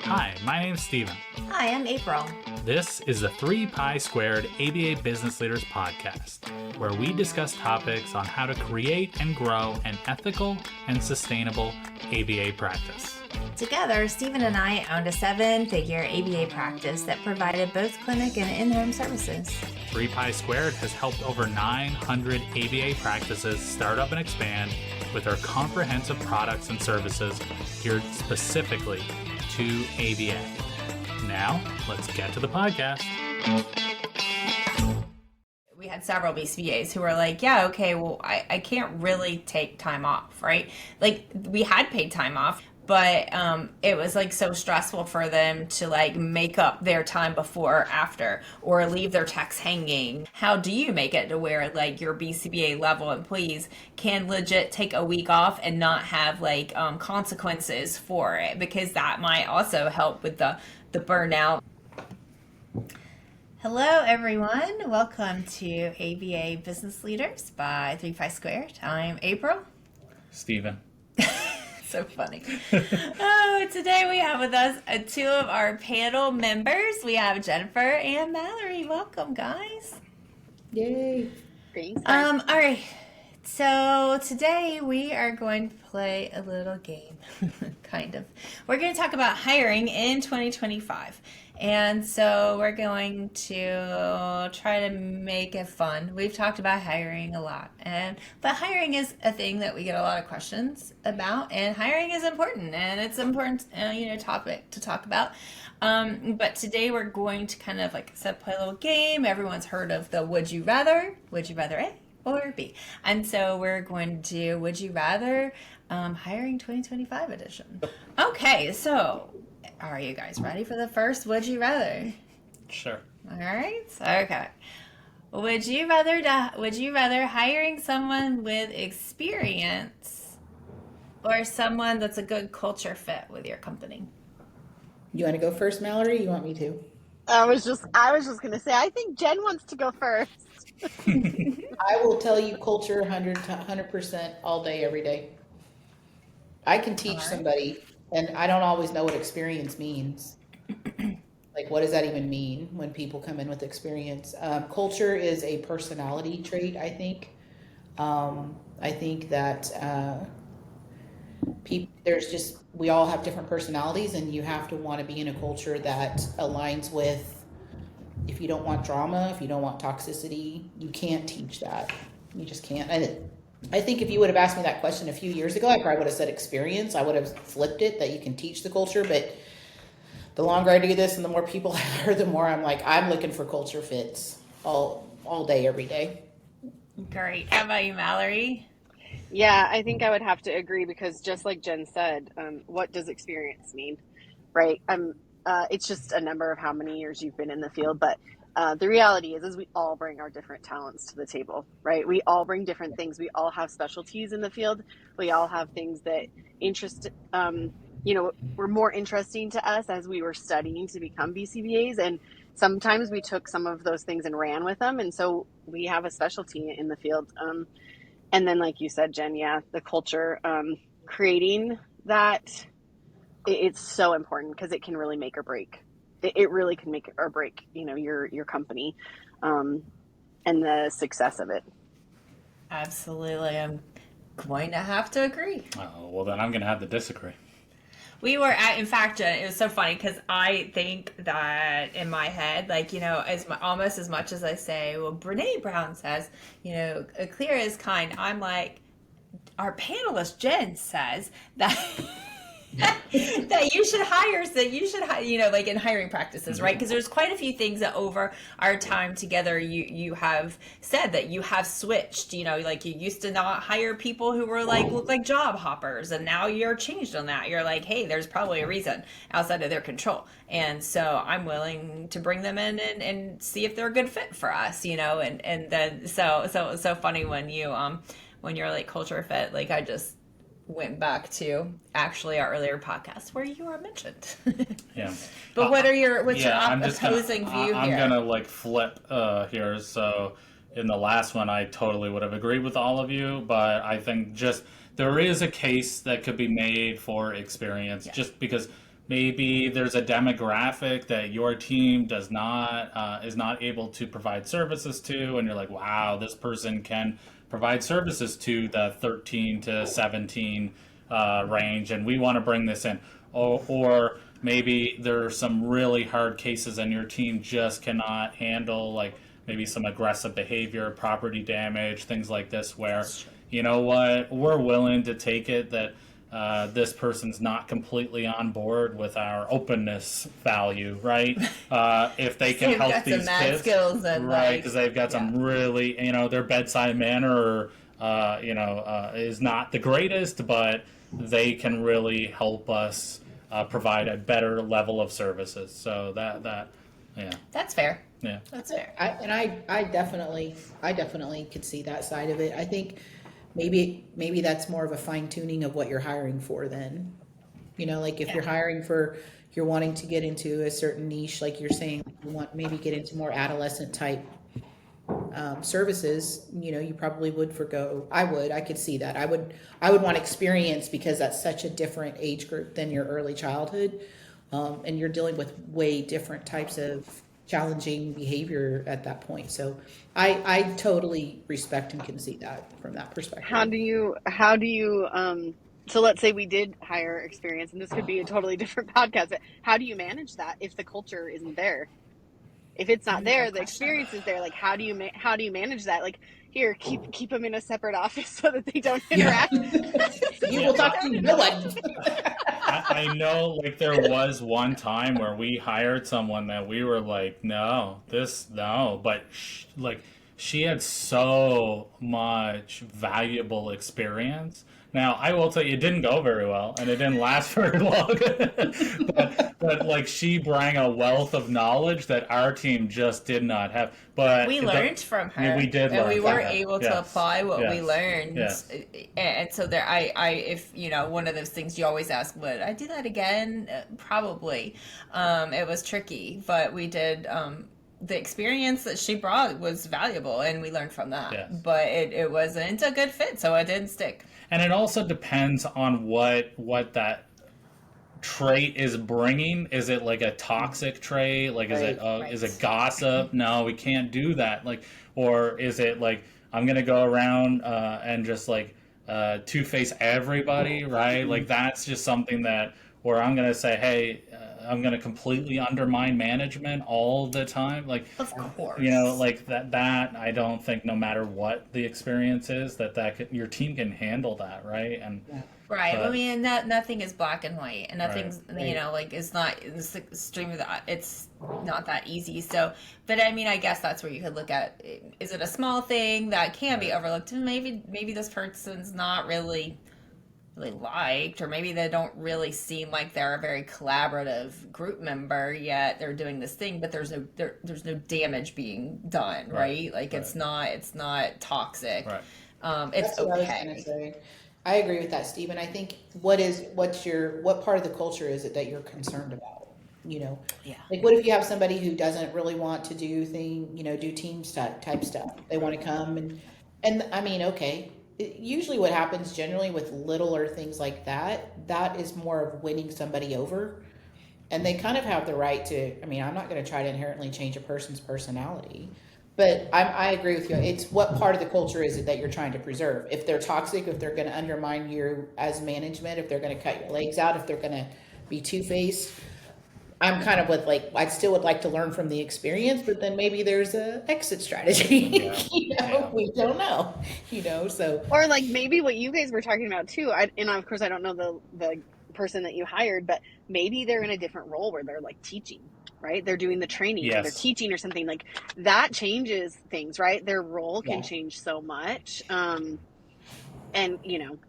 Hi, my name's Steven. Hi, I'm April. This is the 3 Pi Squared ABA Business Leaders Podcast, where we discuss topics on how to create and grow an ethical and sustainable ABA practice. Together, Steven and I owned a 7-figure ABA practice that provided both clinic and in-home services. 3 Pi Squared has helped over 900 ABA practices start up and expand with our comprehensive products and services geared specifically to ABA. Now, let's get to the podcast. We had several BCBAs who were like, yeah, okay, well, I can't really take time off, right? Like, we had paid time off, but it was like so stressful for them to like make up their time before or after or leave their checks hanging. How do you make it to where like your BCBA level employees can legit take a week off and not have like consequences for it? Because that might also help with the burnout. Hello, everyone. Welcome to ABA Business Leaders by 3 Pi Squared. I'm April. Steven. So funny. Today we have with us two of our panel members. We have Jennifer and Mallory. Welcome, guys. Yay. Thanks. All right. So today we are going to play a little game, kind of. We're going to talk about hiring in 2025. And so we're going to try to make it fun. We've talked about hiring a lot, but hiring is a thing that we get a lot of questions about, and hiring is important, and it's an important topic to talk about. But today we're going to kind of, like I said, play a little game. Everyone's heard of the Would You Rather A or B? And so we're going to do Would You Rather Hiring 2025 edition. Okay, so are you guys ready for the first Would You Rather? Sure. All right. Okay. Would you rather hiring someone with experience or someone that's a good culture fit with your company? You want to go first, Mallory? You want me to? I was just gonna say, I think Jen wants to go first. I will tell you culture 100% all day, every day. I can teach somebody, and I don't always know what experience means. Like, what does that even mean when people come in with experience? Culture is a personality trait, I think. I think that we all have different personalities, and you have to want to be in a culture that aligns with. If you don't want drama, if you don't want toxicity, you can't teach that. You just can't. And I think if you would have asked me that question a few years ago, I probably would have said experience. I would have flipped it, that you can teach the culture. But the longer I do this and the more people I heard, the more I'm like, I'm looking for culture fits all day, every day. Great. How about you, Mallory? Yeah, I think I would have to agree because just like Jen said, what does experience mean, right? It's just a number of how many years you've been in the field, but the reality is we all bring our different talents to the table, right? We all bring different things. We all have specialties in the field. We all have things that were more interesting to us as we were studying to become BCBAs. And sometimes we took some of those things and ran with them. And so we have a specialty in the field. And then, like you said, Jen, yeah, the culture, creating that, it's so important because it can really make or break. It really can make or break, your company, and the success of it. Absolutely. I'm going to have to agree. Oh, well, then I'm going to have to disagree. In fact, it was so funny because I think that in my head, almost as much as I say, well, Brene Brown says, clear is kind. I'm like, our panelist Jen says that that you should hire, like in hiring practices, right? Because there's quite a few things that over our time together, you have said that you have switched, like you used to not hire people who were look like job hoppers, and now you're changed on that. You're like, hey, there's probably a reason outside of their control. And so I'm willing to bring them in and see if they're a good fit for us, and then, so funny when you're like culture fit, like I just went back to actually our earlier podcast where you were mentioned. Yeah. But what's your opposing view here? I'm gonna flip here. So in the last one, I totally would have agreed with all of you, but I think just there is a case that could be made for experience, just because maybe there's a demographic that your team does not is not able to provide services to, and you're like, wow, this person can provide services to the 13 to 17 range, and we want to bring this in. Or maybe there are some really hard cases and your team just cannot handle, like maybe some aggressive behavior, property damage, things like this, where, you know what, we're willing to take it that this person's not completely on board with our openness value, right? If they can help these kids, skills and right? Because they've got some really, their bedside manner, is not the greatest, but they can really help us provide a better level of services. So that's fair. Yeah, that's fair. I definitely could see that side of it. I think maybe that's more of a fine tuning of what you're hiring for then. Like if you're hiring for, you're wanting to get into a certain niche, like you're saying, you want maybe get into more adolescent type services, you probably would forgo. I could see that. I would want experience, because that's such a different age group than your early childhood. And you're dealing with way different types of challenging behavior at that point. So I totally respect and can see that from that perspective. How do you so let's say we did hire experience, and this could be a totally different podcast, but how do you manage that if the culture isn't there? If it's not there, the experience is there. Like, how do you manage that? Like, here, keep them in a separate office so that they don't interact. You will talk to no one. I know, like, there was one time where we hired someone that we were like, no, but she had so much valuable experience. Now, I will tell you, it didn't go very well, and it didn't last very long. but like, she brought a wealth of knowledge that our team just did not have. But we learned from her. We did, and we were from her. able to apply what we learned. Yes. And so there, if one of those things you always ask, would I do that again? Probably. It was tricky, but we did. The experience that she brought was valuable, and we learned from that. Yes. But it wasn't a good fit, so it didn't stick. And it also depends on what that trait is bringing. Is it like a toxic trait? Like, is it gossip? No, we can't do that. Like, or is it like, I'm gonna go around and just like two-face everybody, right? Like, that's just something that, or I'm gonna say, hey, I'm going to completely undermine management all the time. Like, of course, like that I don't think, no matter what the experience is, your team can handle that. Right. And right. But, I mean, nothing is black and white, and nothing's, like, it's not, it's extreme of that. It's not that easy. So, but I mean, I guess that's where you could look at, is it a small thing that can be overlooked? And maybe this person's not really liked, or maybe they don't really seem like they're a very collaborative group member, yet they're doing this thing, but there's no damage being done, right? Like, it's not toxic. Right. It's That's what okay. I was gonna say. I agree with that, Steve. And I think what part of the culture is it that you're concerned about? Yeah. Like, what if you have somebody who doesn't really want to do team type stuff? They want to come and I mean, okay. Usually what happens generally with littler things like that is more of winning somebody over, and they kind of have the right to, I mean, I'm not going to try to inherently change a person's personality, but I agree with you. It's what part of the culture is it that you're trying to preserve? If they're toxic, if they're going to undermine you as management, if they're going to cut your legs out, if they're going to be two-faced, I'm kind of with, like, I still would like to learn from the experience, but then maybe there's a exit strategy. We don't know. So, or like maybe what you guys were talking about too. And of course, I don't know the person that you hired, but maybe they're in a different role where they're like teaching, right? They're doing the training, or they're teaching or something, like that changes things, right? Their role can change so much. And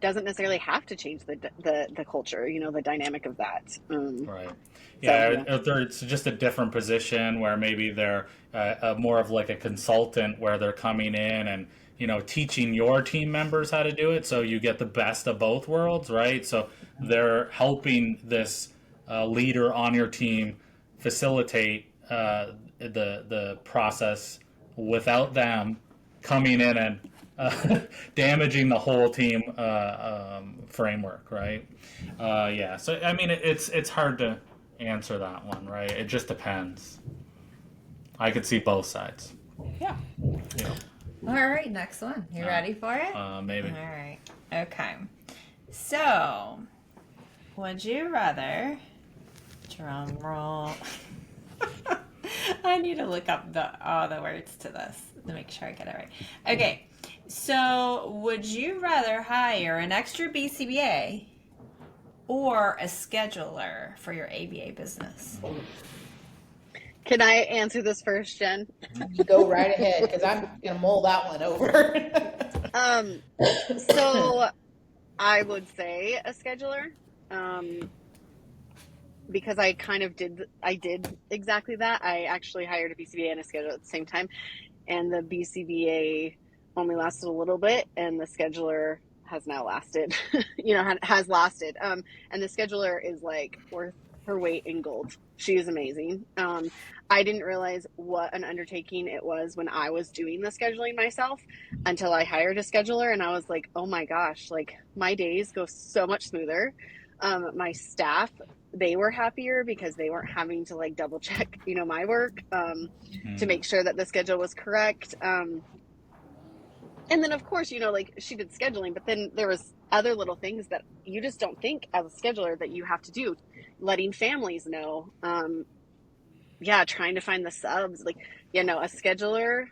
doesn't necessarily have to change the culture, the dynamic of that. Right. Yeah, it's just a different position where maybe they're more of like a consultant, where they're coming in and teaching your team members how to do it, so you get the best of both worlds, right? So they're helping this leader on your team facilitate the process without them coming in and damaging the whole team framework, right? So I mean, it's hard to answer that one, right? It just depends. I could see both sides. Yeah. Yeah. All right, next one. You ready for it? Maybe. All right. Okay. So, would you rather, drum roll. I need to look up all the words to this to make sure I get it right. Okay. So, would you rather hire an extra BCBA or a scheduler for your ABA business? Can I answer this first, Jen? You go right ahead, because I'm going to mull that one over. So I would say a scheduler, because I did exactly that. I actually hired a BCBA and a scheduler at the same time, and the BCBA only lasted a little bit, and the scheduler has now lasted, has lasted. And the scheduler is like worth her weight in gold. She is amazing. I didn't realize what an undertaking it was when I was doing the scheduling myself until I hired a scheduler, and I was like, oh my gosh, like my days go so much smoother. My staff, they were happier because they weren't having to like double check, my work, to make sure that the schedule was correct. And then of course, like she did scheduling, but then there was other little things that you just don't think as a scheduler that you have to do, letting families know, trying to find the subs, like, a scheduler,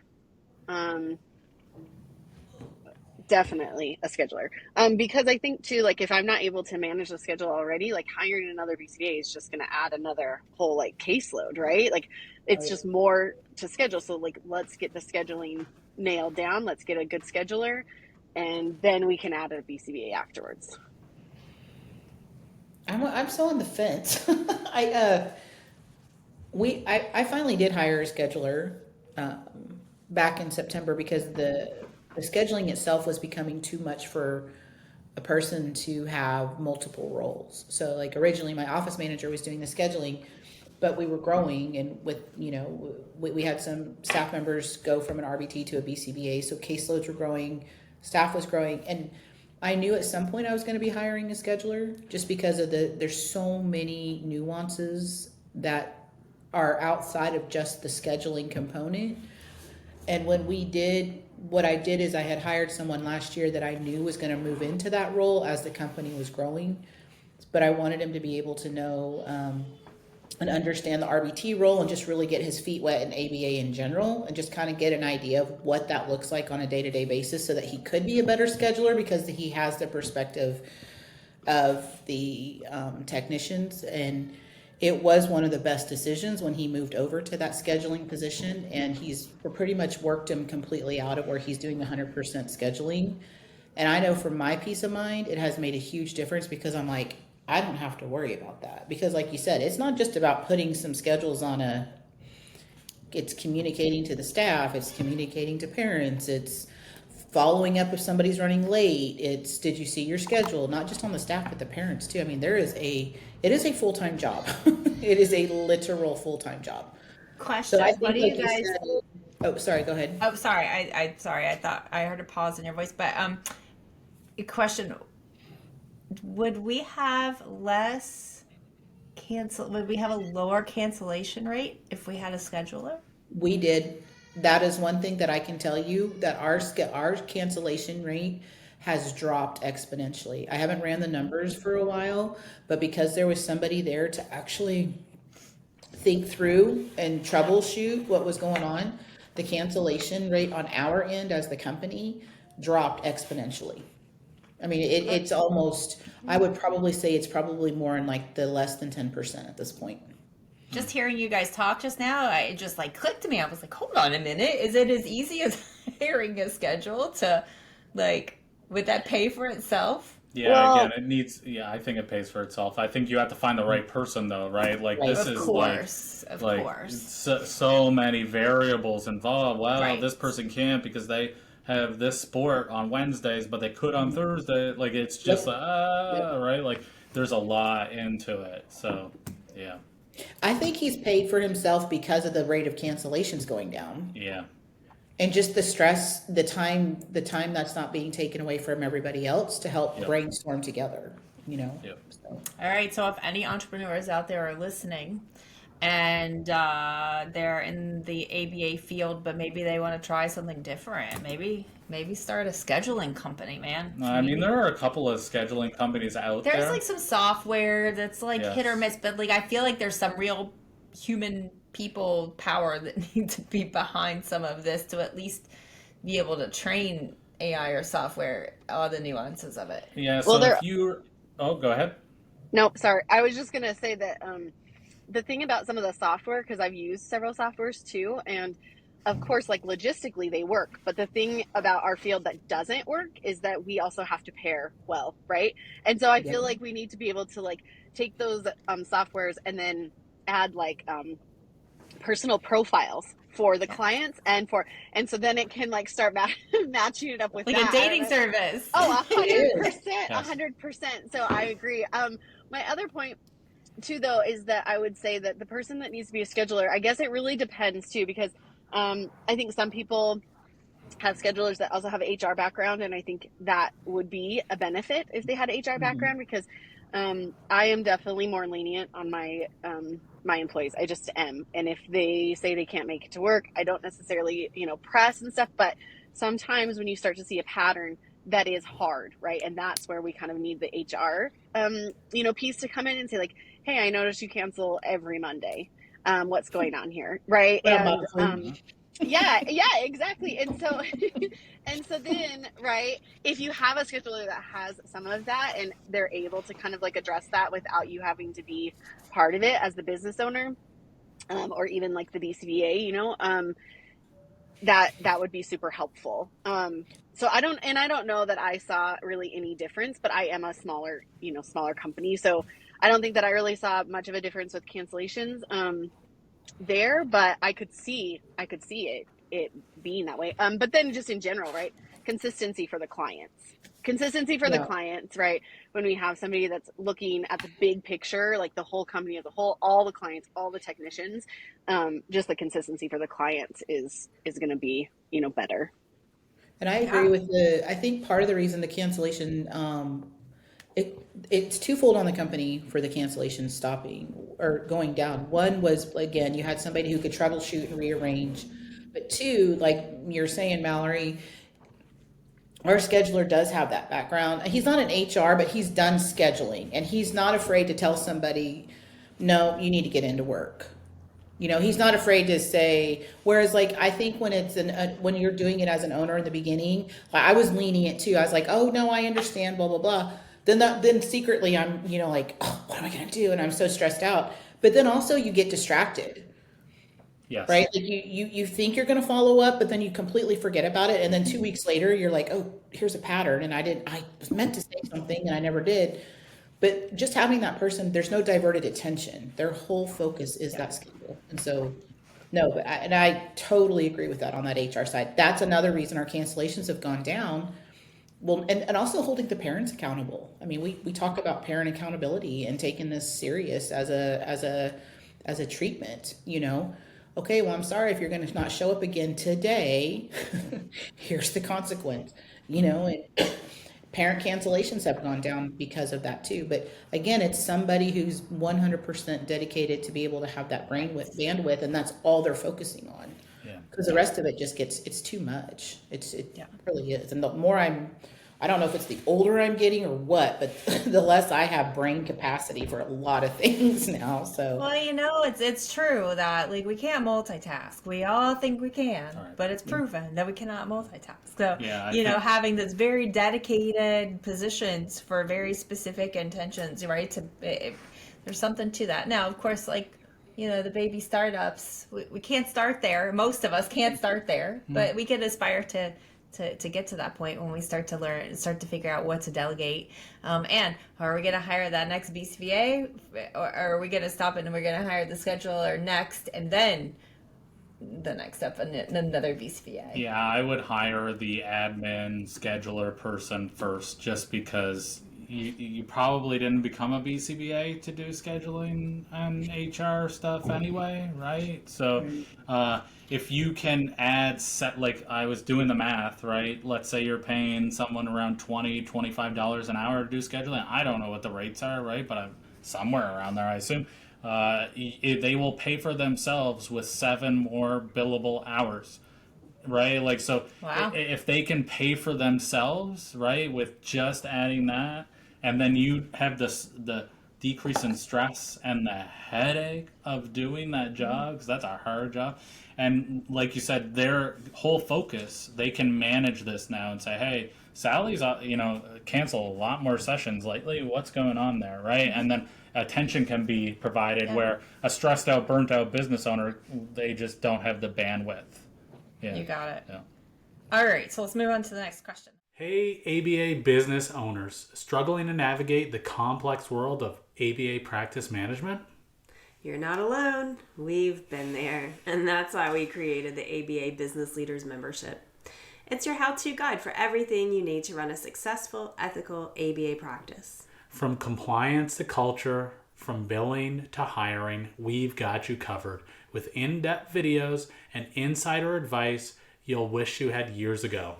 definitely a scheduler. Because I think too, like if I'm not able to manage the schedule already, like hiring another BCBA is just going to add another whole like caseload, right? Like it's just more to schedule. So like, let's get the scheduling nailed down. Let's get a good scheduler, and then we can add a BCBA afterwards. I'm still on the fence. I finally did hire a scheduler back in September because the scheduling itself was becoming too much for a person to have multiple roles. So like originally my office manager was doing the scheduling, but we were growing, and with, we had some staff members go from an RBT to a BCBA. So caseloads were growing, staff was growing. And I knew at some point I was going to be hiring a scheduler just because of there's so many nuances that are outside of just the scheduling component. And what I did is I had hired someone last year that I knew was going to move into that role as the company was growing. But I wanted him to be able to know and understand the RBT role and just really get his feet wet in ABA in general and just kind of get an idea of what that looks like on a day-to-day basis so that he could be a better scheduler because he has the perspective of the technicians. And it was one of the best decisions when he moved over to that scheduling position, and we're pretty much worked him completely out of where he's doing 100% scheduling. And I know for my peace of mind, it has made a huge difference because I'm like, I don't have to worry about that. Because like you said, it's not just about putting some schedules it's communicating to the staff, it's communicating to parents, it's following up if somebody's running late, it's did you see your schedule, not just on the staff, but the parents too. I mean, it is a full-time job. It is a literal full-time job. Question, So I think, what do you like guys... oh, sorry, go ahead. Oh, sorry. I thought I heard a pause in your voice, but a question: would we have would we have a lower cancellation rate if we had a scheduler? We did. That is one thing that I can tell you, that our cancellation rate has dropped exponentially. I haven't ran the numbers for a while, but because there was somebody there to actually think through and troubleshoot what was going on, the cancellation rate on our end as the company dropped exponentially. I mean, it's almost, I would probably say it's probably more in like the less than 10% at this point. Just hearing you guys talk just now, it just like clicked to me. I was like, hold on a minute. Is it as easy as hiring a schedule to like, would that pay for itself? Yeah, Well, again, I think it pays for itself. I think you have to find the right person though, right? Like Right. this Of is course, like, of like course. so many variables involved. Well, Right. this person can't because they have this sport on Wednesdays, but they could on Thursday. Like it's just right? Like there's a lot into it. So, yeah. I think he's paid for himself because of the rate of cancellations going down. Yeah. And just the stress, the time that's not being taken away from everybody else to help Yep. brainstorm together. you know. Yep. So, All right, so if any entrepreneurs out there are listening and they're in the ABA field, but maybe they want to try something different, maybe start a scheduling company, man. I mean, there are a couple of scheduling companies out There's there. like some software that's like Yes. hit or miss, but like I feel like there's some real human people power that need to be behind some of this to at least be able to train AI or software all the nuances of it. Yeah, Well, so there. if you... Oh, go ahead. Nope, sorry. I was just gonna say that the thing about some of the software, because I've used several softwares too, and of course, like logistically they work, but the thing about our field that doesn't work is that we also have to pair well, right? And so I yep. feel like we need to be able to like take those softwares and then add like personal profiles for the clients and so then it can like start matching it up with Like that. a dating service. Oh, It is. 100%, Yes. 100%. So I agree. My other point too, though, is that I would say that the person that needs to be a scheduler, I guess it really depends too, because I think some people have schedulers that also have an HR background, and I think that would be a benefit if they had an HR background, because I am definitely more lenient on my employees. I just am, and if they say they can't make it to work, I don't necessarily press and stuff, but sometimes when you start to see a pattern, that is hard, right? And that's where we kind of need the HR piece to come in and say like, hey, I noticed you cancel every Monday. What's going on here, right? And yeah, exactly. And so and so then, right, if you have a scheduler that has some of that and they're able to kind of like address that without you having to be part of it as the business owner, or even like the BCBA, that would be super helpful. So I don't know that I saw really any difference, but I am a smaller company, so I don't think that I really saw much of a difference with cancellations there, but I could see it being that way. But then just in general, right? Consistency for the Yeah. clients, right? When we have somebody that's looking at the big picture, like the whole company as a whole, all the clients, all the technicians, just the consistency for the clients is going to be, better. And I agree with I think part of the reason the cancellation, it's twofold on the company for the cancellation stopping or going down. One was, again, you had somebody who could troubleshoot and rearrange. But two, like you're saying, Mallory, our scheduler does have that background. He's not an HR, but he's done scheduling, and he's not afraid to tell somebody, no, you need to get into work. He's not afraid to say, whereas like, I think when it's when you're doing it as an owner in the beginning, like, I was lenient too. I was like, oh no, I understand, blah, blah, blah. Then secretly I'm, like, oh, what am I going to do? And I'm so stressed out. But then also you get distracted, Yes. right? Like you think you're going to follow up, but then you completely forget about it. And then 2 weeks later, you're like, oh, here's a pattern. And I was meant to say something and I never did. But just having that person, there's no diverted attention. Their whole focus is that schedule. And so, no, but I totally agree with that on that HR side. That's another reason our cancellations have gone down. Well, and also holding the parents accountable. I mean, we talk about parent accountability and taking this serious as a treatment, Okay, well, I'm sorry if you're going to not show up again today. Here's the consequence, and parent cancellations have gone down because of that too. But again, it's somebody who's 100% dedicated to be able to have that bandwidth, and that's all they're focusing on. Yeah. Because the rest of it just it's too much. It really is. And the more I don't know if it's the older I'm getting or what, but the less I have brain capacity for a lot of things now. So Well, it's true that like we can't multitask. We all think we can, Right. but it's proven that we cannot multitask. So Yeah, I think- having this very dedicated positions for very specific intentions, right? There's something to that. Now, of course, like the baby startups, we can't start there. Most of us can't start there, but we can aspire to get to that point when we start to figure out what to delegate. And are we going to hire that next BCBA, or are we going to stop it and we're going to hire the scheduler next, and then the next step, another BCBA? Yeah, I would hire the admin scheduler person first, just because you probably didn't become a BCBA to do scheduling and HR stuff anyway, right? So if you can add like I was doing the math, right? Let's say you're paying someone around $25 an hour to do scheduling. I don't know what the rates are, right? But I'm somewhere around there, I assume. They will pay for themselves with 7 more billable hours, right? Like, so Wow. if they can pay for themselves, right, with just adding that, and then you have the decrease in stress and the headache of doing that job, because that's a hard job. And like you said, their whole focus, they can manage this now and say, hey, Sally's, cancel a lot more sessions lately. What's going on there, right? And then attention can be provided where a stressed out, burnt out business owner, they just don't have the bandwidth. Yeah. You got it. Yeah. All right, so let's move on to the next question. Hey, ABA business owners, struggling to navigate the complex world of ABA practice management? You're not alone. We've been there. And that's why we created the ABA Business Leaders Membership. It's your how-to guide for everything you need to run a successful, ethical ABA practice. From compliance to culture, from billing to hiring, we've got you covered with in-depth videos and insider advice you'll wish you had years ago.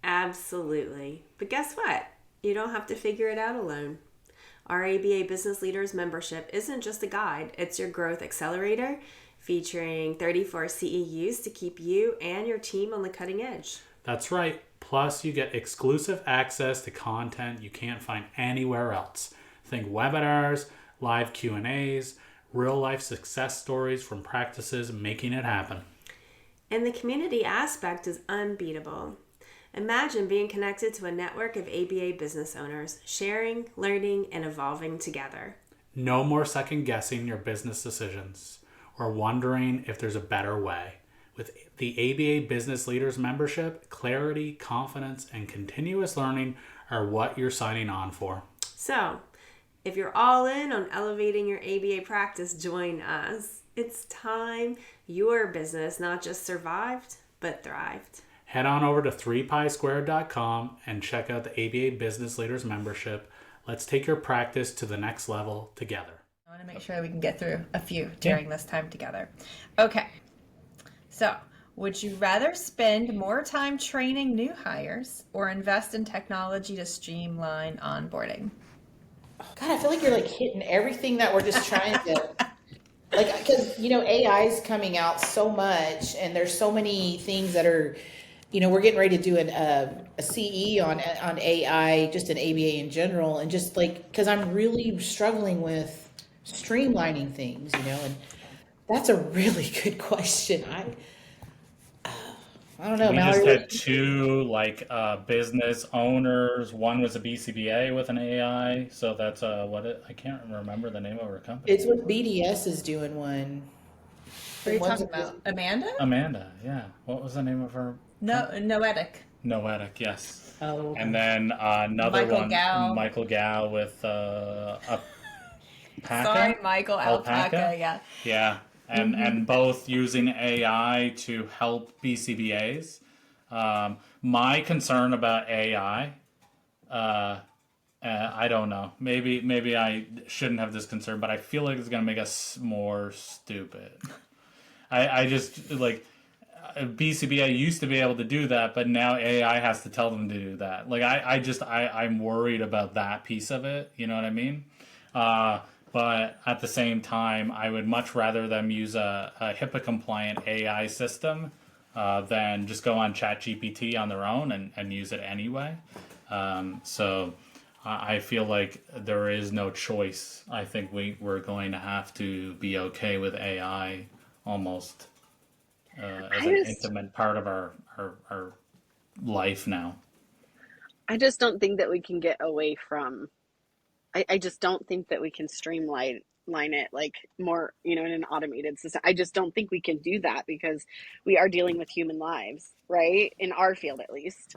Absolutely. But guess what? You don't have to figure it out alone. Our ABA Business Leaders Membership isn't just a guide, it's your growth accelerator featuring 34 CEUs to keep you and your team on the cutting edge. That's right. Plus, you get exclusive access to content you can't find anywhere else. Think webinars, live Q&As, real-life success stories from practices making it happen. And the community aspect is unbeatable. Imagine being connected to a network of ABA business owners, sharing, learning, and evolving together. No more second guessing your business decisions or wondering if there's a better way. With the ABA Business Leaders Membership, clarity, confidence, and continuous learning are what you're signing on for. So, if you're all in on elevating your ABA practice, join us. It's time your business not just survived, but thrived. Head on over to 3piesquared.com and check out the ABA Business Leaders Membership. Let's take your practice to the next level together. I want to make sure we can get through a few during this time together. Okay. So, would you rather spend more time training new hires or invest in technology to streamline onboarding? God, I feel like you're like hitting everything that we're just trying to, like, because, AI is coming out so much and there's so many things that are, we're getting ready to do a CE on AI, just an ABA in general. And just like, because I'm really struggling with streamlining things, and that's a really good question. I don't know, We Mallory. just had 2 business owners. One was a BCBA with an AI, so that's I can't remember the name of her company. It's what BDS is doing one. What are you talking about? Amanda? Amanda, yeah. What was the name of her? Noetic. Noetic, yes. Oh, And then another Michael one, Gow. Michael Gow with Alpaca. Sorry, Michael Alpaca. Yeah. Yeah, and both using AI to help BCBAs. My concern about AI, I don't know. Maybe I shouldn't have this concern, but I feel like it's going to make us more stupid. I just like BCBA used to be able to do that, but now AI has to tell them to do that. Like I'm worried about that piece of it. You know what I mean? But at the same time, I would much rather them use a HIPAA compliant AI system than just go on ChatGPT on their own and use it anyway. So I feel like there is no choice. I think we're going to have to be okay with AI almost as an intimate part of our life now. I just don't think that we can get away from. I just don't think that we can streamline it like more, in an automated system. I just don't think we can do that because we are dealing with human lives, right? In our field, at least.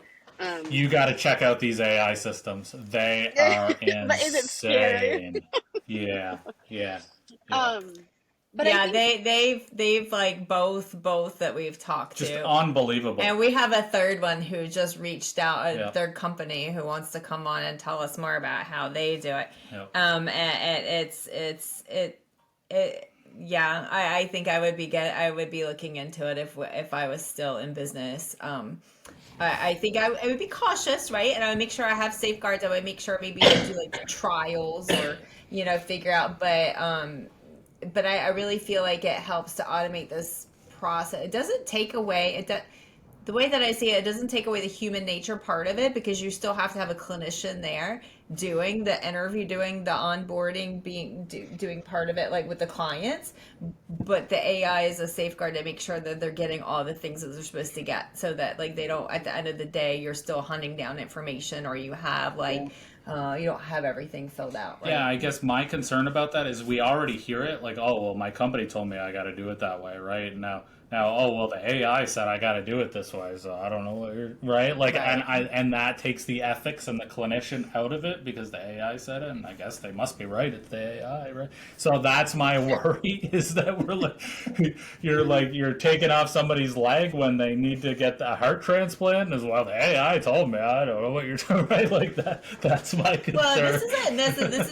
You got to check out these AI systems. They are But is it scary? insane. Yeah. But yeah, I think, they've like both that we've talked Just to. unbelievable. And we have a third one who just reached out, a Yep. third company who wants to come on and tell us more about how they do it. Yep. And yeah, I think I would be looking into it if I was still in business. I think I would be cautious, right? And I would make sure I have safeguards. I would make sure maybe I do like trials or, figure out, but I really feel like it helps to automate this process. It doesn't take away the way that I see it, it doesn't take away the human nature part of it, because you still have to have a clinician there doing the interview, doing the onboarding, doing part of it like with the clients. But the AI is a safeguard to make sure that they're getting all the things that they're supposed to get, so that like they don't, at the end of the day, you're still hunting down information, or you have like you don't have everything filled out, right? Yeah, I guess my concern about that is we already hear it like, oh, well, my company told me I got to do it that way, right? Now, oh, well, the AI said I got to do it this way, so I don't know what you're, right? Like, Right. and that takes the ethics and the clinician out of it because the AI said it, and I guess they must be right. It's the AI, right? So that's my worry is that we're like, you're taking off somebody's leg when they need to get the heart transplant as well. The AI told me, I don't know what you're doing, right? Like that. That's my concern. Well, this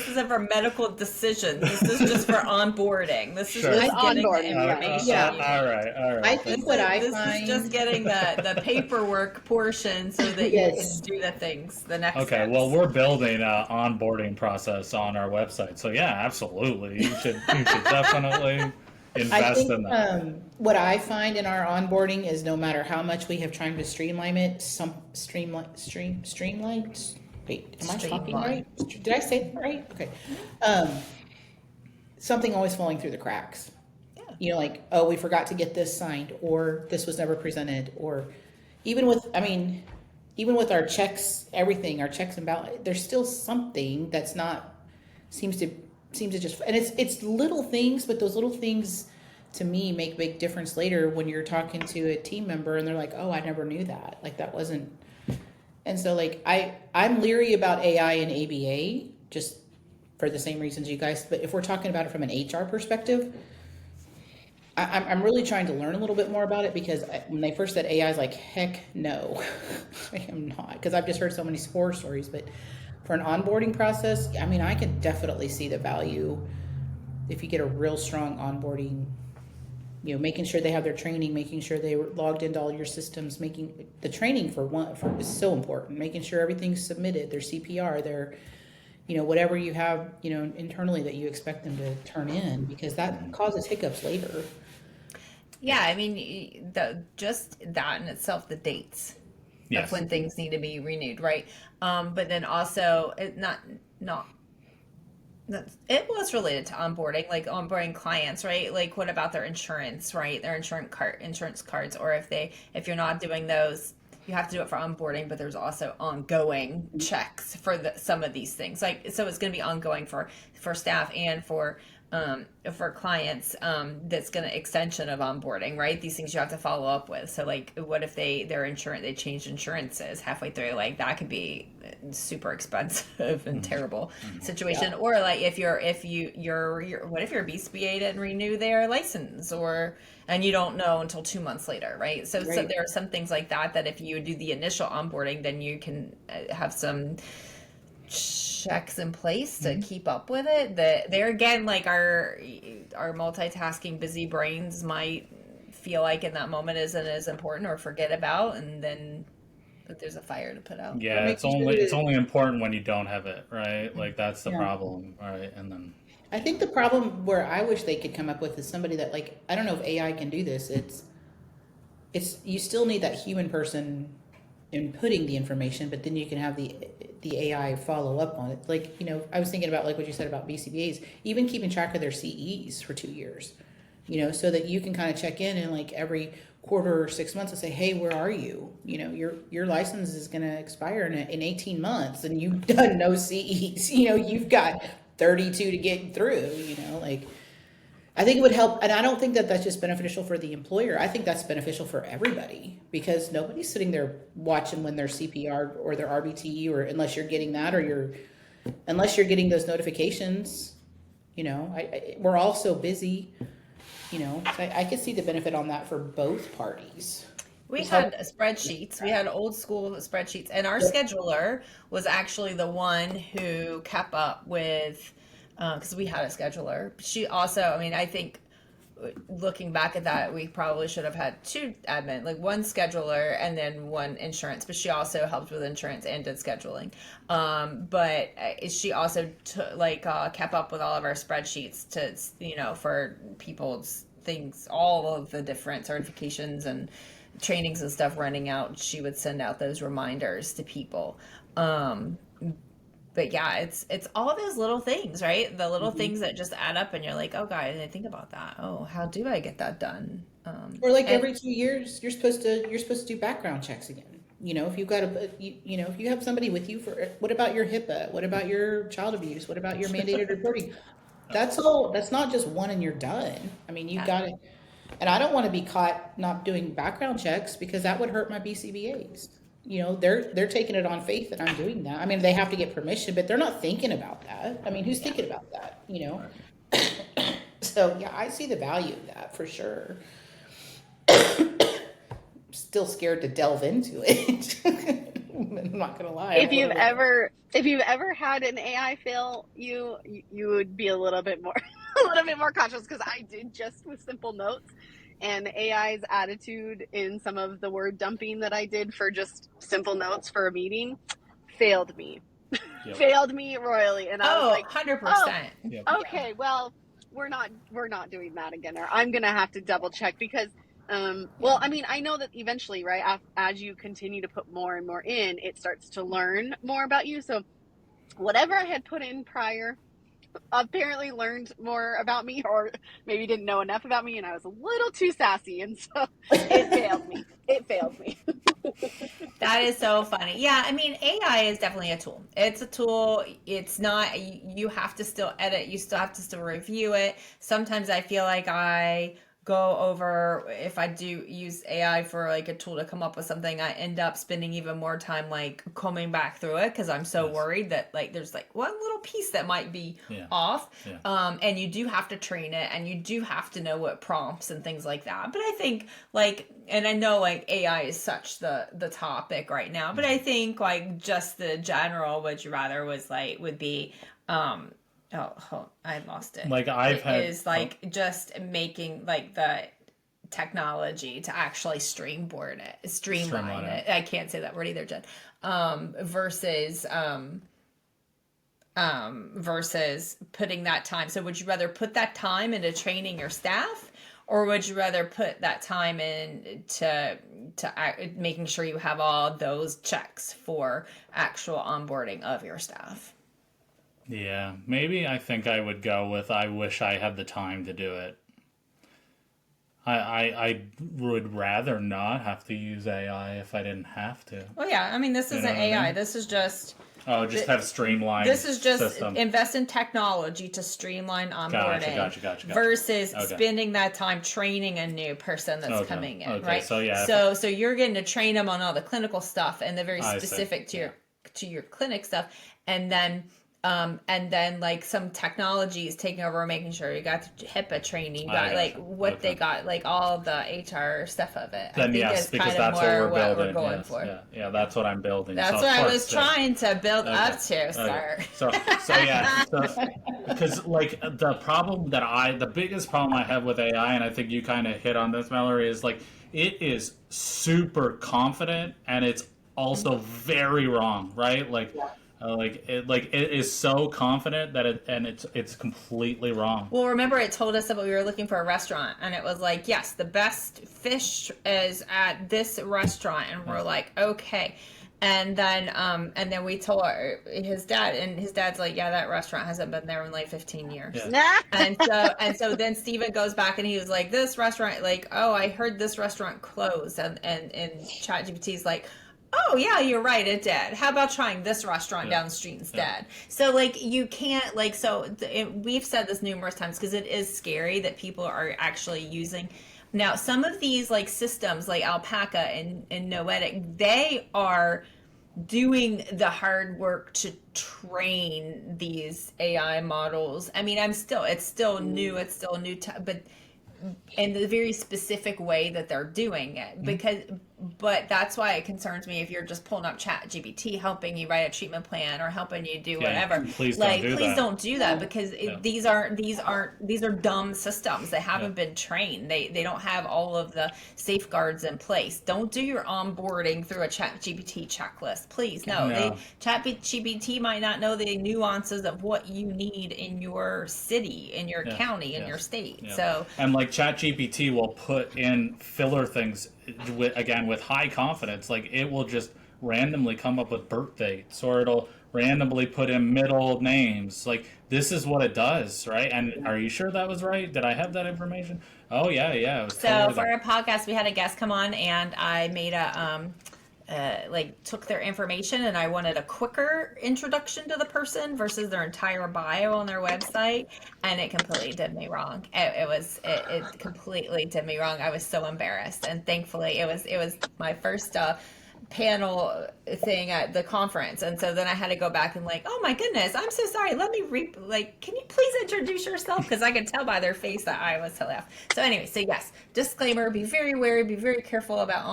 isn't for medical decisions. This is just for onboarding. This is Sure. just getting the Onboarding, yeah. information. Yeah. All right. I think what I This find. is just getting the paperwork portion so that Yes. you can do the things, the next Okay, steps. well, we're building an onboarding process on our website, so yeah, absolutely, you should definitely I invest think in that. what I find in our onboarding is no matter how much we have tried to streamline it, streamlined. Wait, am I talking right? Did I say that right? Okay. Something always falling through the cracks. Like, oh, we forgot to get this signed, or this was never presented, or even with our checks, everything, our checks and balance, there's still something that's not, seems to just, and it's little things, but those little things to me make big difference later when you're talking to a team member and they're like, oh, I never knew that. Like that wasn't, and so like, I'm leery about AI and ABA just for the same reasons you guys, but if we're talking about it from an HR perspective, I'm really trying to learn a little bit more about it, because when they first said AI, I was like, heck no, I am not, because I've just heard so many horror stories. But for an onboarding process, I mean, I can definitely see the value if you get a real strong onboarding, making sure they have their training, making sure they were logged into all your systems, making the training for is so important, making sure everything's submitted, their CPR, their whatever you have, internally that you expect them to turn in, because that causes hiccups later. Yeah, I mean, just that in itself, the dates Yes. of when things need to be renewed, right? But then also, it was related to onboarding, like onboarding clients, right? Like, what about their insurance, right? Their insurance cards, or if you're not doing those, you have to do it for onboarding, but there's also ongoing checks for some of these things. Like, so it's going to be ongoing for staff and for clients. That's going to extension of onboarding, right? These things you have to follow up with. So like, what if they changed insurances halfway through? Like that could be super expensive and terrible situation. Or like if you're what if your BCBA didn't renew their license, and you don't know until 2 months later, right? So there are some things like that if you do the initial onboarding, then you can have some checks in place to keep up with it. That there again, like our multitasking busy brains might feel like in that moment isn't as important or forget about, and then there's a fire to put out. Yeah, it's only important when you don't have it, right? Like that's the problem, right? And then I think the problem where I wish they could come up with is somebody that, like, I don't know if AI can do this. It's you still need that human person inputting the information, but then you can have the AI follow up on it. Like, I was thinking about like what you said about BCBAs, even keeping track of their CEs for 2 years, so that you can kind of check in and like every quarter or 6 months and say, hey, where are you? Your license is going to expire in 18 months and you've done no CEs, you've got 32 to get through, like, I think it would help. And I don't think that that's just beneficial for the employer. I think that's beneficial for everybody, because nobody's sitting there watching when their CPR or their RBT, or unless you're getting that, or unless you're getting those notifications, You know, we're all so busy, you know, so I could see the benefit on that for both parties. We Just had help- spreadsheets. We had old school spreadsheets, and our scheduler was actually the one who kept up with, because we had a scheduler. She also, I mean, I think looking back at that, we probably should have had two admin, like one scheduler and then one insurance. But she also helped with insurance and did scheduling. But she also kept up with all of our spreadsheets to, you know, for people's things, all of the different certifications and trainings and stuff running out. She would send out those reminders to people. But yeah, it's all those little things, right? The little things that just add up, and you're like, oh, God, I didn't think about that. Oh, how do I get that done? Or like every 2 years, you're supposed to do background checks again. You know, if you've got you know, if you have somebody with you for, what about your HIPAA? What about your child abuse? What about your mandated reporting? That's all. That's not just one and you're done. I mean, you got it. And I don't want to be caught not doing background checks, because that would hurt my BCBAs. You know, they're taking it on faith that I'm doing that. I mean, they have to get permission, but they're not thinking about that. I mean, who's thinking about that, you know? So yeah, I see the value of that for sure. Still scared to delve into it. I'm not gonna lie. If you've ever had an AI fail, you would be a little bit more cautious, because I did just with simple notes, and AI's attitude in some of the word dumping that I did for just simple notes for a meeting failed me. Failed me royally, and I was like, 100%. okay, well, we're not doing that again, or I'm gonna have to double check, because well, I mean, I know that eventually, right, as you continue to put more and more in, it starts to learn more about you. So whatever I had put in prior apparently learned more about me, or maybe didn't know enough about me, and I was a little too sassy, and so it failed me. That is so funny. Yeah, I mean, AI is definitely a tool. It's a tool. It's not, you have to still edit, you still have to still review it. Sometimes I feel like I go over, if I do use AI for like a tool to come up with something, I end up spending even more time like combing back through it, because I'm so worried that like there's like one little piece that might be off. And you do have to train it, and you do have to know what prompts and things like that. But I think like, and I know like AI is such the topic right now, but I think like just the general would you rather would be I lost it. Like just making like the technology to actually streamline it. I can't say that word either, Jen. Versus putting that time. So would you rather put that time into training your staff, or would you rather put that time in to making sure you have all those checks for actual onboarding of your staff? Yeah, maybe I think I would go with I wish I had the time to do it. I would rather not have to use AI if I didn't have to. Well, yeah, I mean, this isn't AI. I mean? This is just... have streamlined This is just system. Invest in technology to streamline onboarding. Gotcha. Versus spending that time training a new person that's coming in, right? So yeah. So you're getting to train them on all the clinical stuff and the very specific to your clinic stuff, and then like some technology is taking over, making sure you got the HIPAA training, you got like what they got, like all the HR stuff of it. Then I think yes, is because kind of that's more what we're going yes, for. Yeah, that's what I'm building. That's so what I was trying to build up to, sir. So because like the biggest problem I have with AI, and I think you kind of hit on this, Mallory, is like it is super confident and it's also very wrong, right? Like. It is so confident that it's completely wrong. Well, remember it told us that we were looking for a restaurant, and it was like, yes, the best fish is at this restaurant, and we're like, okay. And then we told his dad, and his dad's like, yeah, that restaurant hasn't been there in like 15 years. Yeah. and so then Steven goes back and he was like, this restaurant, like, oh, I heard this restaurant closed, and ChatGPT's like, oh yeah, you're right, it did. How about trying this restaurant down the street instead? So like you can't like, we've said this numerous times, because it is scary that people are actually using. Now some of these like systems like Alpaca and Noetic, doing the hard work to train these AI models. I mean, it's still new, it's still new, but in the very specific way that they're doing it, but that's why it concerns me if you're just pulling up chat gpt helping you write a treatment plan or helping you do whatever. Please Like, don't do please that. don't do that, because these are dumb systems. They haven't been trained. They don't have all of the safeguards in place. Don't do your onboarding through a chat gpt checklist, please. No. Chat gpt might not know the nuances of what you need in your city, in your county, in your state. So, and like ChatGPT will put in filler things with high confidence. Like, it will just randomly come up with birth dates, or it'll randomly put in middle names. Like, this is what it does, right? And are you sure that was right? Did I have that information? Oh yeah, it was so totally for that. our podcast, we had a guest come on, and I made took their information, and I wanted a quicker introduction to the person versus their entire bio on their website, and it completely did me wrong. It completely did me wrong. I was so embarrassed, and thankfully it was my first panel thing at the conference, and so then I had to go back and like, oh my goodness, I'm so sorry, let me can you please introduce yourself, because I could tell by their face that I was so left. So anyway, so yes, disclaimer, be very wary, be very careful about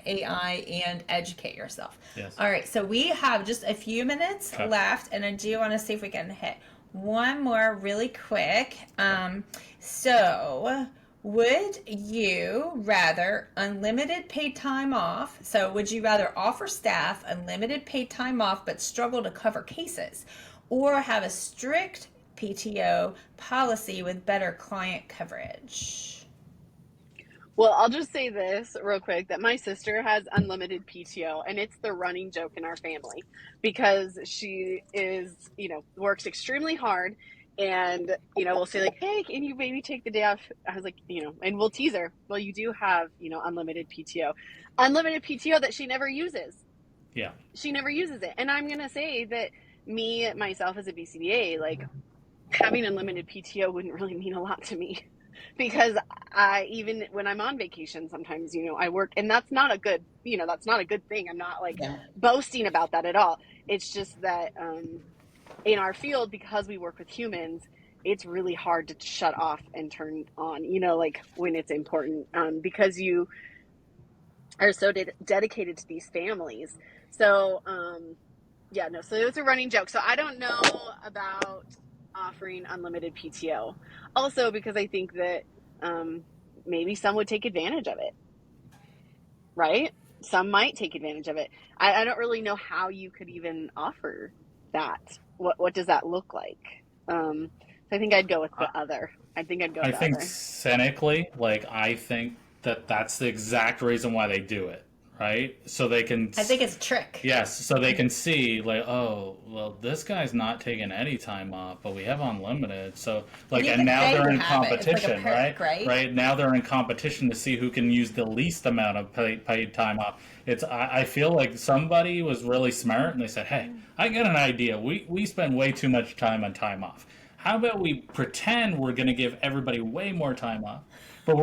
AI, and educate yourself. Yes. All right, so we have just a few minutes left, and I do want to see if we can hit one more really quick. So would you rather unlimited paid time off? So would you rather offer staff unlimited paid time off but struggle to cover cases, or have a strict PTO policy with better client coverage? Well, I'll just say this real quick, that my sister has unlimited PTO, and it's the running joke in our family, because she is, works extremely hard, and, we'll say like, hey, can you maybe take the day off? I was like, and we'll tease her. Well, you do have, unlimited PTO that she never uses. Yeah. She never uses it. And I'm going to say that myself as a BCBA, like, having unlimited PTO wouldn't really mean a lot to me, because even when I'm on vacation, sometimes, I work, and that's not a good thing. I'm not like boasting about that at all. It's just that, in our field, because we work with humans, it's really hard to shut off and turn on, like when it's important, because you are so dedicated to these families. So, so it was a running joke. So I don't know about offering unlimited PTO. Also, because I think that maybe some would take advantage of it, right? Some might take advantage of it. I don't really know how you could even offer that. What does that look like? So I think I'd go with the other. I think cynically, I think that's the exact reason why they do it, right? So they can. I think it's a trick. Yes, so they can see oh, well, this guy's not taking any time off, but we have unlimited. So and now they're in competition, perk, right? Right now they're in competition to see who can use the least amount of paid time off. I feel like somebody was really smart, and they said, hey, I got an idea. We spend way too much time on time off. How about we pretend we're going to give everybody way more time off, but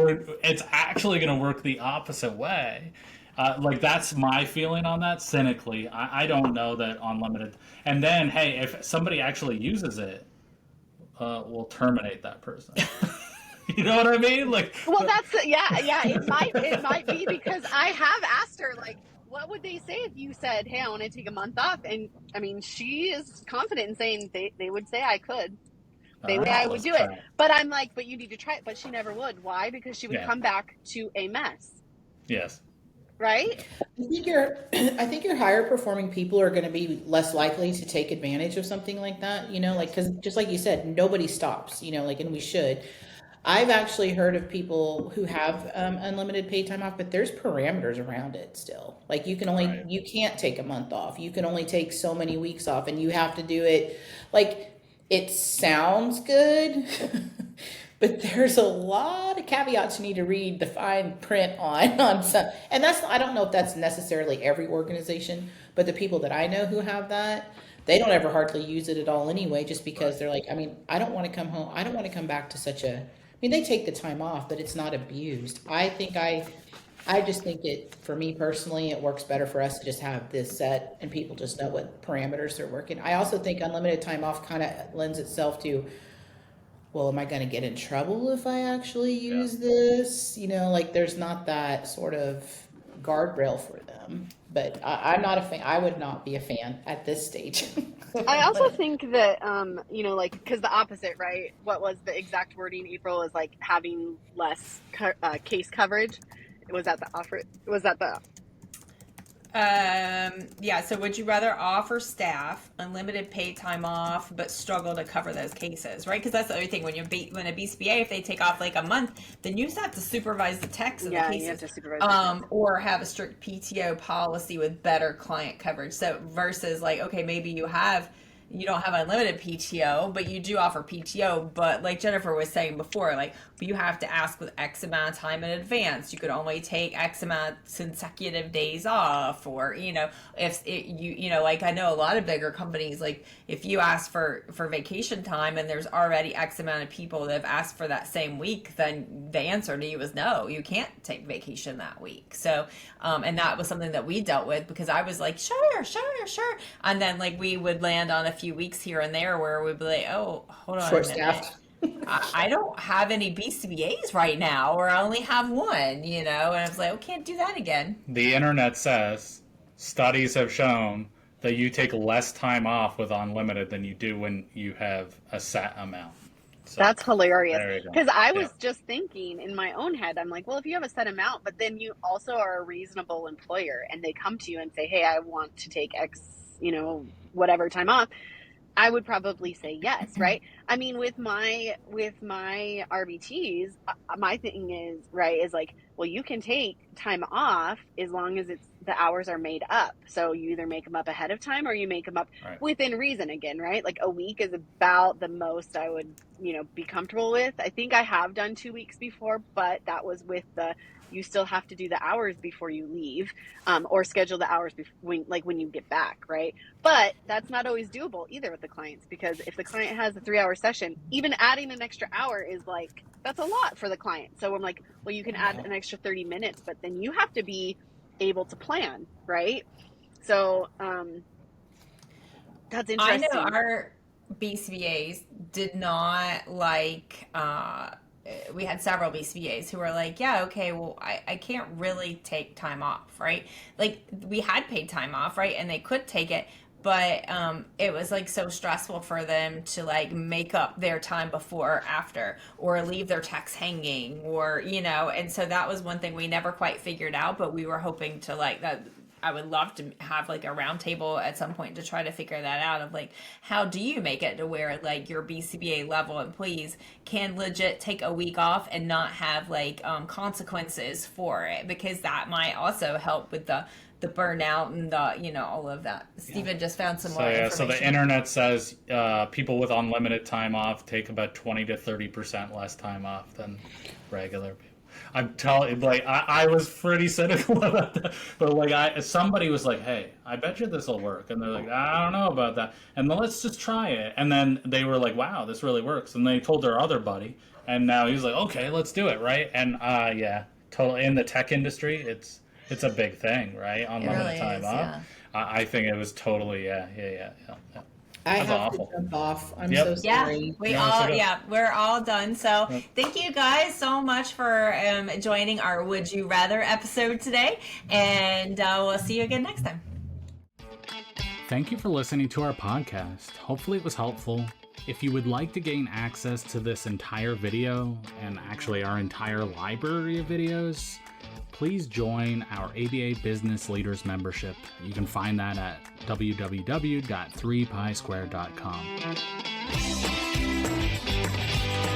it's actually going to work the opposite way. That's my feeling on that, cynically. I don't know that unlimited. And then, hey, if somebody actually uses it, we'll terminate that person. You know what I mean? Well, that's it might be, because I have asked her, what would they say if you said, hey, I want to take a month off? And I mean, she is confident in saying they would say I could. I would do it. But I'm like, but you need to try it. But she never would. Why? Because she would come back to a mess. Yes. Right? I think your higher performing people are going to be less likely to take advantage of something like that, because just like you said, nobody stops, and we should. I've actually heard of people who have unlimited paid time off, but there's parameters around it still. You can't take a month off. You can only take so many weeks off, and you have to do it. It sounds good, but there's a lot of caveats you need to read the fine print on some. And I don't know if that's necessarily every organization, but the people that I know who have that, they don't ever hardly use it at all anyway, just because they're like, I don't want to come home. I don't want to come back to they take the time off, but it's not abused. I think I just think for me personally, it works better for us to just have this set and people just know what parameters they're working. I also think unlimited time off kind of lends itself to, well, am I going to get in trouble if I actually use this? Like there's not that sort of guardrail for them. But I'm not a fan. I would not be a fan at this stage. I also think that, like, because the opposite, right? What was the exact wording, April, is like having less case coverage. Was that the offer? Was that the? Yeah. So would you rather offer staff unlimited paid time off, but struggle to cover those cases, right? Because that's the other thing when a BCBA, if they take off like a month, then you just have to supervise the techs of the cases. You have to supervise or have a strict PTO policy with better client coverage. So versus like, okay, maybe you don't have unlimited PTO, but you do offer PTO. But like Jennifer was saying before, like you have to ask with X amount of time in advance. You could only take X amount of consecutive days off, or if like I know a lot of bigger companies, like if you ask for vacation time and there's already X amount of people that have asked for that same week, then the answer to you is no, you can't take vacation that week. So and that was something that we dealt with because I was like, sure, and then like we would land on a few weeks here and there where we'd be like, oh, hold on Short-staffed. I don't have any BCBAs right now, or I only have one, and I was like, oh, can't do that again. The internet says studies have shown that you take less time off with unlimited than you do when you have a set amount. So, that's hilarious. Because I was just thinking in my own head, I'm like, well, if you have a set amount, but then you also are a reasonable employer and they come to you and say, hey, I want to take X, whatever time off, I would probably say yes, right? I mean, with my RBTs, my thing is like, well, you can take time off as long as the hours are made up. So you either make them up ahead of time or you make them up within reason again, right? Like a week is about the most I would, be comfortable with. I think I have done 2 weeks before, but that was with you still have to do the hours before you leave, or schedule the hours when you get back, right? But that's not always doable either with the clients, because if the client has a 3-hour session, even adding an extra hour is like, that's a lot for the client. So I'm like, well, you can add an extra 30 minutes, but then you have to be able to plan, right? So that's interesting. I know our BCBAs did not like, we had several BCBAs who were like, yeah, okay, well, I can't really take time off, right? Like we had paid time off, right? And they could take it, but it was like so stressful for them to like make up their time before or after, or leave their techs hanging, or, and so that was one thing we never quite figured out, but we were hoping to like that. I would love to have like a round table at some point to try to figure that out of like, how do you make it to where like your BCBA level employees can legit take a week off and not have like consequences for it, because that might also help with the burnout and the, all of that. Stephen just found some more information. So the internet says people with unlimited time off take about 20 to 30% less time off than regular people. I'm telling you, like, I was pretty cynical about that, but like somebody was like, hey, I bet you this will work, and they're like, I don't know about that, and then let's just try it, and then they were like, wow, this really works, and they told their other buddy, and now he's like, okay, let's do it, right? And totally, in the tech industry, it's a big thing, right? Unlimited really time off. Yeah. I think it was totally yeah. I That's have awful. to jump off. I'm Yep. so sorry. We're all done. So thank you guys so much for joining our Would You Rather episode today, and we'll see you again next time. Thank you for listening to our podcast. Hopefully it was helpful. If you would like to gain access to this entire video, and actually our entire library of videos, please join our ABA Business Leaders membership. You can find that at www.3pisquare.com.